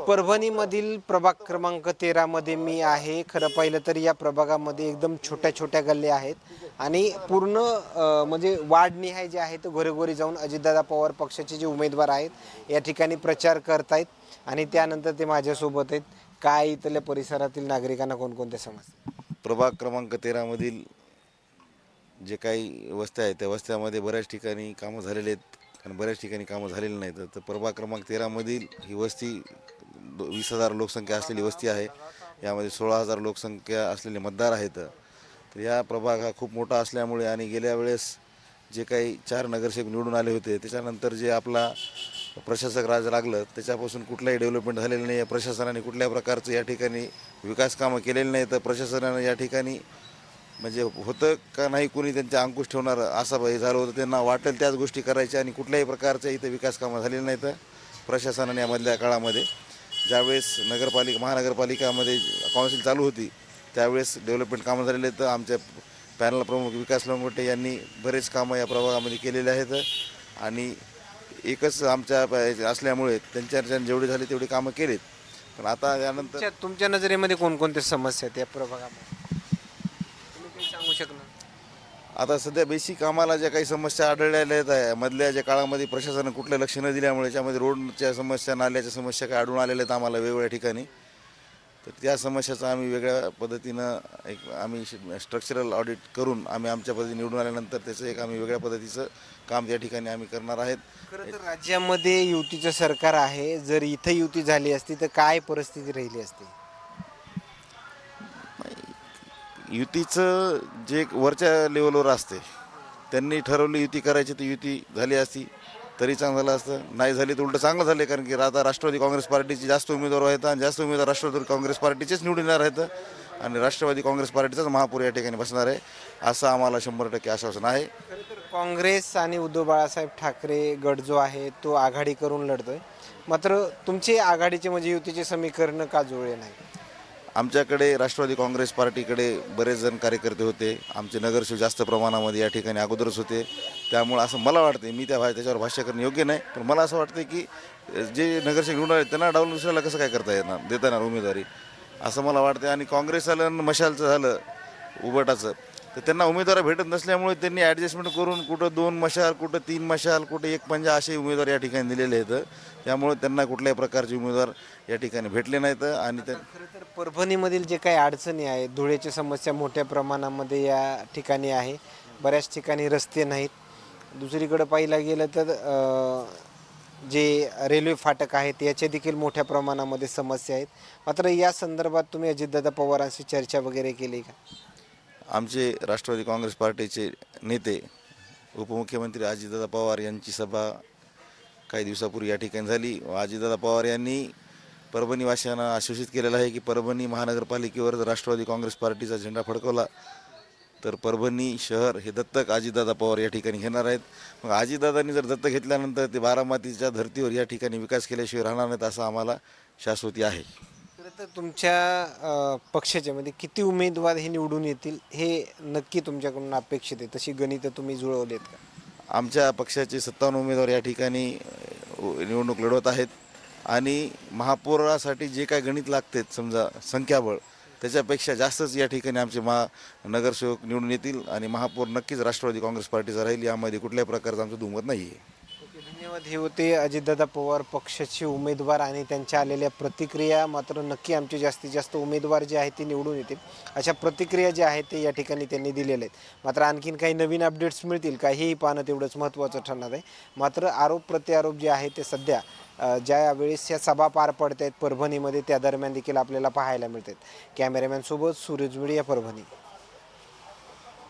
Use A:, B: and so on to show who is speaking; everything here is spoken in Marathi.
A: परभणीमधील प्रभाग क्रमांक 13 मध्ये मी आहे. खरं पाहिलं तर या प्रभागामध्ये एकदम छोट्या छोट्या गल्ल्या आहेत आणि पूर्ण म्हणजे वार्डनिहाय जे आहे ते घरोघरी जाऊन अजितदादा पवार पक्षाचे जे उमेदवार आहेत या ठिकाणी प्रचार करतायत आणि त्यानंतर ते माझ्यासोबत आहेत. काय इथल्या परिसरातील नागरिकांना कोणकोणत्या समस्या?
B: प्रभाग क्रमांक 13 मधील जे काही वस्त्या आहेत त्या वस्त्यामध्ये बऱ्याच ठिकाणी कामं झालेले आहेत आणि बऱ्याच ठिकाणी कामं झालेली नाहीत. तर प्रभाग क्रमांक 13 मधील ही वस्ती 20,000 लोकसंख्या असलेली वस्ती आहे. यामध्ये 16,000 लोकसंख्या असलेले मतदार आहेत. तर या प्रभाग हा खूप मोठा असल्यामुळे आणि गेल्या वेळेस जे काही 4 नगरसेवक निवडून आले होते त्याच्यानंतर जे आपला प्रशासक राज लागलं त्याच्यापासून कुठलाही डेव्हलपमेंट झालेलं नाही आहे. प्रशासनाने कुठल्या प्रकारचं या ठिकाणी विकास कामं केलेली नाही. तर प्रशासनानं या ठिकाणी म्हणजे होतं का नाही कोणी त्यांच्या अंकुश ठेवणार असं हे झालं होतं. त्यांना वाटेल त्याच गोष्टी करायच्या आणि कुठल्याही प्रकारच्या इथं विकास कामं झालेली नाहीत. प्रशासनाने यामधल्या काळामध्ये ज्यावेळेस महानगरपालिकामध्ये काउन्सिल चालू होती त्यावेळेस डेव्हलपमेंट कामं झालेले आहेत. आमच्या पॅनल प्रमुख विकास लंगोटे यांनी बरेच कामं या प्रभागामध्ये केलेले आहेत आणि एकच आमच्या असल्यामुळे त्यांच्या जेवढे झाले तेवढे कामं केलेत. पण आता यानंतर
A: तुमच्या नजरेमध्ये कोणकोणत्या समस्या आहेत या प्रभागामध्ये तुम्ही काही सांगू शकणार?
B: आता सध्या बेसिक आम्हाला ज्या काही समस्या आढळलेल्या आहेत मधल्या ज्या काळामध्ये प्रशासनानं कुठलं लक्ष न दिल्यामुळे त्यामध्ये रोडच्या समस्या नाल्याच्या समस्या काही आढळून आलेल्या आहेत आम्हाला वेगवेगळ्या ठिकाणी. तर त्या समस्याचं आम्ही वेगळ्या पद्धतीनं आम्ही स्ट्रक्चरल ऑडिट करून आम्ही आमच्या पद्धतीने निवडून आल्यानंतर त्याचं आम्ही वेगळ्या पद्धतीचं काम त्या ठिकाणी आम्ही करणार आहेत.
A: खरं तर राज्यामध्ये युतीचं सरकार आहे. जर इथं युती झाली असती तर काय परिस्थिती राहिली असती?
B: युतीचं जे वरच्या लेवलवर असते त्यांनी ठरवली युती करायची तर युती झाली असती तरी चांगलं झालं असतं. नाही झाली तर उलटं चांगलं झालं कारण की आता राष्ट्रवादी काँग्रेस पार्टीचे जास्त उमेदवार आहेत आणि जास्त उमेदवार राष्ट्रवादी काँग्रेस पार्टीचेच निवडून येणार आहेत आणि राष्ट्रवादी काँग्रेस पार्टीचाच महापौर या ठिकाणी बसणार आहे असं आम्हाला 100% आश्वासन आहे.
A: खरं तर काँग्रेस आणि उद्धव बाळासाहेब ठाकरे गट जो आहे तो आघाडी करून लढतोय. मात्र तुमचे आघाडीचे म्हणजे युतीचे समीकरण का जुळले नाही?
B: आमच्याकडे राष्ट्रवादी काँग्रेस पार्टीकडे बरेच जण कार्यकर्ते होते. आमचे नगरसेवक जास्त प्रमाणामध्ये या ठिकाणी अगोदरच होते. त्यामुळे असं मला वाटते मी त्याच्यावर भाष्य करणं योग्य नाही. पण मला असं वाटतं की जे नगरसेवक निवडून आले त्यांना डावलून दुसऱ्याला कसं काय करता येणार देता येणार उमेदवारी असं मला वाटतं. आणि काँग्रेस आलं मशालचं झालं उबटाचं तर त्यांना उमेदवार भेटत नसल्यामुळे त्यांनी ॲडजस्टमेंट करून कुठं 2 मशाल कुठं 3 मशाल कुठं 1 पंजा असे उमेदवार या ठिकाणी दिलेले आहेत. त्यामुळे त्यांना कुठल्याही प्रकारचे उमेदवार या ठिकाणी भेटले नाहीत. आणि
A: खरं तर परभणीमधील जे काही अडचणी आहेत, धुळेची समस्या मोठ्या प्रमाणामध्ये या ठिकाणी आहे. बऱ्याच ठिकाणी रस्ते नाहीत. दुसरीकडे पाहिलं गेलं तर जे रेल्वे फाटक आहेत याच्या देखील मोठ्या प्रमाणामध्ये समस्या आहेत. मात्र या संदर्भात तुम्ही अजितदादा पवारांशी चर्चा वगैरे केली का?
B: आमचे राष्ट्रवादी काँग्रेस पार्टीचे नेते उपमुख्यमंत्री अजितदादा पवार यांची सभा काही दिवसापूर्वी या ठिकाणी झाली. अजितदादा पवार यांनी परभणीवासियांना आश्वासित केलेलं आहे की परभणी महानगरपालिकेवर जर राष्ट्रवादी काँग्रेस पार्टीचा झेंडा फडकवला तर परभणी शहर हे दत्तक अजितदादा पवार या ठिकाणी घेणार आहेत. मग अजितदादांनी जर दत्तक घेतल्यानंतर ते बारामतीच्या धर्तीवर या ठिकाणी विकास केल्याशिवाय राहणार नाहीत असं आम्हाला शाश्वती आहे.
A: खरं तर तुमच्या पक्षाच्या मध्ये किती उमेदवार हे निवडून येतील हे नक्की तुमच्याकडून अपेक्षित आहे? तशी गणितं तुम्ही जुळवलीत का?
B: आमच्या पक्षाचे 57 उमेदवार या ठिकाणी निवडणूक लढवत आहेत आणि महापौरासाठी जे काय गणित लागते समजा संख्याबळ त्याच्यापेक्षा जास्तच या ठिकाणी आमचे नगरसेवक निवडून येतील आणि महापौर नक्कीच राष्ट्रवादी काँग्रेस पार्टीचा राहील. यामध्ये कुठल्याही प्रकारचं आमचं दुमत नाही आहे.
A: ओके, धन्यवाद. हे होते अजितदादा पवार पक्षाचे उमेदवार आणि त्यांच्या आलेल्या प्रतिक्रिया. मात्र नक्की आमचे जास्तीत जास्त उमेदवार जे आहेत ते निवडून येतील अशा प्रतिक्रिया ज्या आहेत ते या ठिकाणी त्यांनी दिलेल्या आहेत. मात्र आणखीन काही नवीन अपडेट्स मिळतील का हेही पाहणं तेवढंच महत्त्वाचं ठरणार आहे. मात्र आरोप प्रत्यारोप जे आहे ते सध्या ज्या वेळेस या सभा पार पडत आहेत परभणीमध्ये त्या दरम्यान देखील आपल्याला पाहायला मिळतात. कॅमेरामॅनसोबत सूरज मीडिया परभणी.